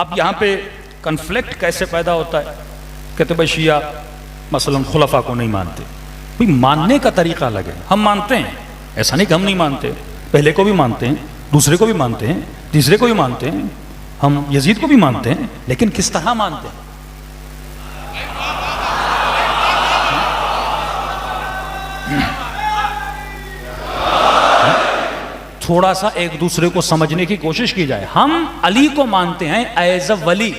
अब यहाँ पे कन्फ्लिक्ट कैसे पैदा होता है? कहते भाई शिया मसलन खुलफा को नहीं मानते। भाई मानने का तरीका अलग है। हम मानते हैं, ऐसा नहीं कि हम नहीं मानते, पहले को भी मानते हैं, दूसरे को भी मानते हैं, तीसरे को भी मानते हैं, हम यजीद को भी मानते हैं, लेकिन किस तरह मानते हैं? थोड़ा सा एक दूसरे को समझने की कोशिश की जाए। हम अली को मानते हैं एज अ वली,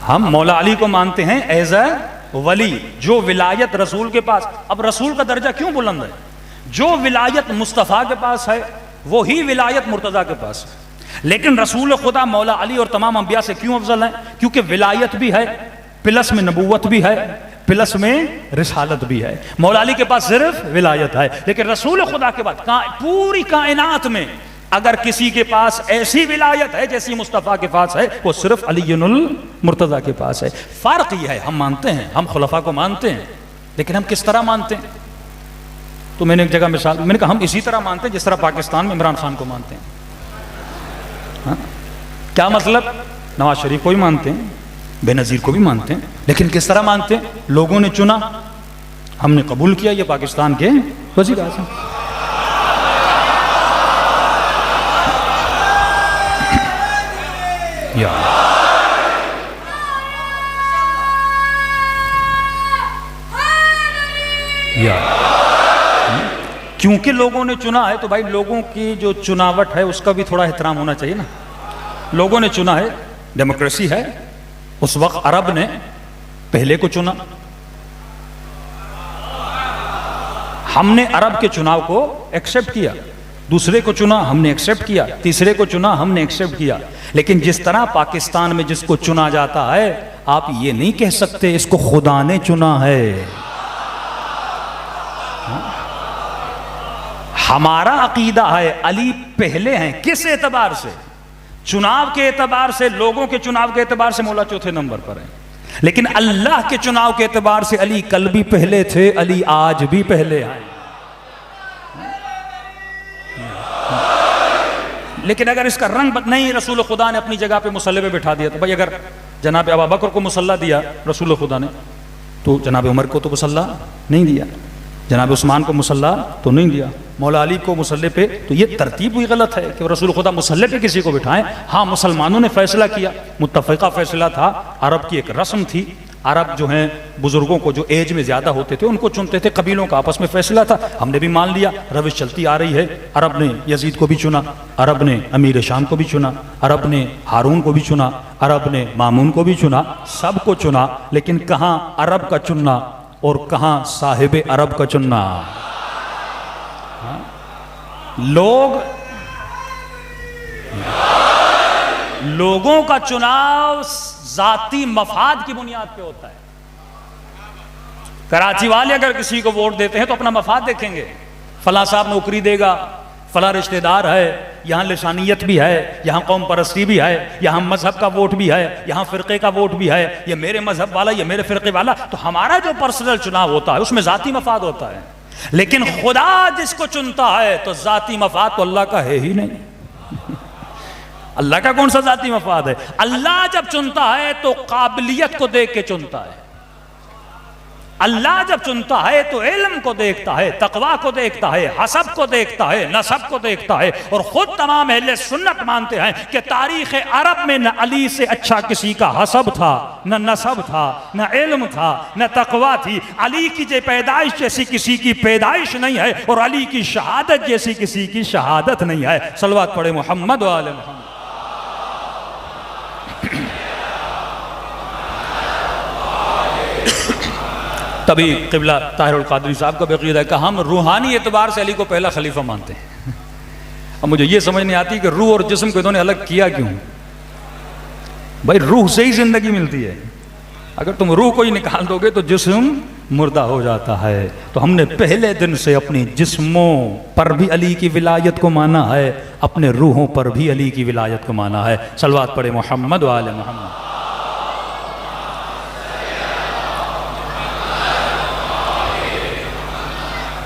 हम मौला अली को मानते हैं एज अ वली, जो विलायत रसूल के पास। अब रसूल का दर्जा क्यों बुलंद है? जो विलायत मुस्तफ़ा के पास है वो ही विलायत मुर्तज़ा के पास है। लेकिन रसूल खुदा मौला अली और तमाम अंबिया से क्यों अफजल है? क्योंकि विलायत भी है, प्लस में नबूवत भी है, प्लस में रिसालत भी है। मौला अली के पास सिर्फ विलायत है, लेकिन रसूल खुदा के बाद पूरी कायनात में अगर किसी के पास ऐसी विलायत है जैसी मुस्तफ़ा के पास है, वो सिर्फ अलीयुल मुर्तज़ा के पास है। फर्क यह है, हम मानते हैं, हम खुलफा को मानते हैं, लेकिन हम किस तरह मानते हैं? तो मैंने एक जगह मिसाल, मैंने कहा हम इसी तरह मानते हैं जिस तरह पाकिस्तान में इमरान खान को मानते हैं। हाँ? क्या मतलब? नवाज शरीफ को भी मानते हैं, बेनज़ीर को भी मानते हैं, लेकिन किस तरह मानते हैं? लोगों ने चुना, हमने कबूल किया, ये पाकिस्तान के वज़ीर आज़म। क्योंकि लोगों ने चुना है, तो भाई लोगों की जो चुनावट है उसका भी थोड़ा एहतराम होना चाहिए ना। लोगों ने चुना है, डेमोक्रेसी है। उस वक्त अरब ने पहले को चुना, हमने अरब के चुनाव को एक्सेप्ट किया, दूसरे को चुना हमने एक्सेप्ट किया, तीसरे को चुना हमने एक्सेप्ट किया। लेकिन जिस तरह पाकिस्तान में जिसको चुना जाता है, आप ये नहीं कह सकते इसको खुदा ने चुना है। हमारा अकीदा है अली पहले हैं। किस एतबार से? चुनाव के एतबार से, लोगों के चुनाव के एतबार से मौला चौथे नंबर पर है, लेकिन अल्लाह के चुनाव के एतबार से अली कल भी पहले थे, अली आज भी पहले हैं। लेकिन अगर इसका रंग नहीं, रसूल खुदा ने अपनी जगह पे मुसल्ले पे बिठा दिया, तो भाई अगर जनाब अबू बकर को मुसल्ला दिया रसूल खुदा ने, तो जनाब उमर को तो मुसल्ला नहीं दिया, जनाब उस्मान को मुसल्ला तो नहीं दिया, मौला अली को मुसल्ले पे। तो ये तरतीब भी गलत है कि रसूल खुदा मुसल्ले पे किसी को बिठाएं। हाँ, मुसलमानों ने फैसला किया, मुत्तफ़िक़ा फैसला था, अरब की एक रस्म थी। अरब जो हैं बुजुर्गों को जो एज में ज़्यादा होते थे उनको चुनते थे, कबीलों का आपस में फैसला था, हमने भी मान लिया, रविश चलती आ रही है। अरब ने यजीद को भी चुना, अरब ने अमीर शाम को भी चुना, अरब ने हारून को भी चुना, अरब ने मामून को भी चुना, सबको चुना। लेकिन कहाँ अरब का चुनना और कहाँ साहिब अरब का चुनना? लोगों का चुनाव जाती मफाद की बुनियाद पे होता है। कराची वाले अगर किसी को वोट देते हैं तो अपना मफाद देखेंगे, फला साहब नौकरी देगा, फला रिश्तेदार है, यहाँ लिसानियत भी है, यहाँ कौम परस्ती भी है, यहाँ मजहब का वोट भी है, यहाँ फिरके का वोट भी है, ये मेरे मजहब वाला, ये मेरे फिरके वाला। तो हमारा जो पर्सनल चुनाव होता है उसमें जाती मफाद होता है। लेकिन खुदा जिसको चुनता है तो जाती मफाद तो अल्लाह का है ही नहीं। अल्लाह का कौन सा जाती मफाद है? अल्लाह जब चुनता है तो काबिलियत को देख के चुनता है। अल्लाह जब चुनता है तो इल्म को देखता है, तकवा को देखता है, हसब को देखता है, नसब को देखता है। और खुद तमाम अहले सुन्नत मानते हैं कि तारीख अरब में न अली से अच्छा किसी का हसब था, न नसब था, न इल्म था, न तकवा थी। अली की जो पैदाइश जैसी किसी की पैदाइश नहीं है और अली की शहादत जैसी किसी की शहादत नहीं है। सलवात पढ़े मोहम्मद व आले मोहम्मद। तभी क़िबला ताहिरुल क़ादरी साहब का बेक़ीदा है कि हम रूहानी एतबार से अली को पहला खलीफा मानते हैं। अब मुझे ये समझ नहीं आती कि रूह और जिस्म को इन्होंने अलग किया क्यों? भाई रूह से ही जिंदगी मिलती है, अगर तुम रूह को ही निकाल दोगे तो जिस्म मुर्दा हो जाता है। तो हमने पहले दिन से अपने जिस्मों पर भी अली की विलायत को माना है, अपने रूहों पर भी अली की विलायत को माना है। सलवात पढ़े मोहम्मद व आले मोहम्मद।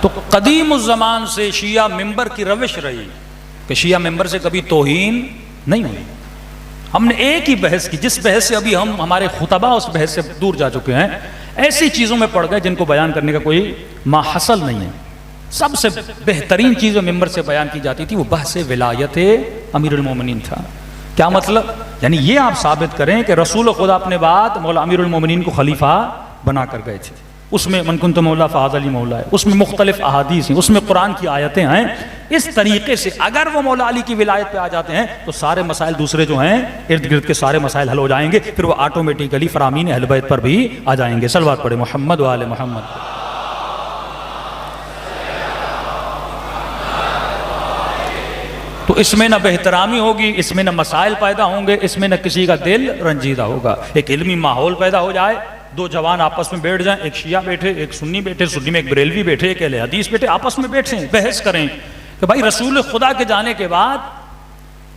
तो कदीम उस ज़मान से शिया मिंबर की रविश रही कि शिया मिंबर से कभी तौहीन नहीं हुई। हमने एक ही बहस की, जिस बहस से अभी हम हमारे खुतबा उस बहस से दूर जा चुके हैं। ऐसी चीज़ों में पड़ गए जिनको बयान करने का कोई माहसल नहीं है। सबसे बेहतरीन चीज़ जो मिंबर से बयान की जाती थी वो बहस विलायत अमीरुल मोमिनीन था। क्या मतलब? यानी ये आप साबित करें कि रसूल खुदा अपने बाद मौला अमीरुल मोमिनीन को खलीफा बना कर गए थे। उसमें मन कुंत मौला फ़ाज़ अली मौला है, उसमें मुख्तलिफ अहादीस हैं, उसमें कुरान की आयतें हैं। इस तरीके से अगर वो मौला अली की विलायत पे आ जाते हैं तो सारे मसाइल दूसरे जो हैं इर्द गिर्द के सारे मसाइल हल हो जाएंगे। फिर वो ऑटोमेटिकली फरामीन अहल बैत पर भी आ जाएंगे। सलवात पढ़े मोहम्मद व आले मोहम्मद। तो इसमें न बेहतरामी होगी, इसमें न मसाइल पैदा होंगे, इसमें न किसी का दिल रंजीदा होगा। एक इल्मी माहौल पैदा हो जाए, दो जवान आपस में बैठ जाएं, एक शिया बैठे, एक सुन्नी बैठे, सुन्नी में एक बरेलवी बैठे, एक अहले हदीस बैठे, आपस में बैठे बहस करें कि भाई रसूल खुदा के जाने के बाद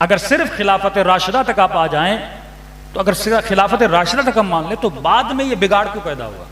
अगर सिर्फ खिलाफत राशिदा तक आप आ जाएं, तो अगर सिर्फ खिलाफत राशिदा तक हम मान लें तो बाद में ये बिगाड़ क्यों पैदा हुआ?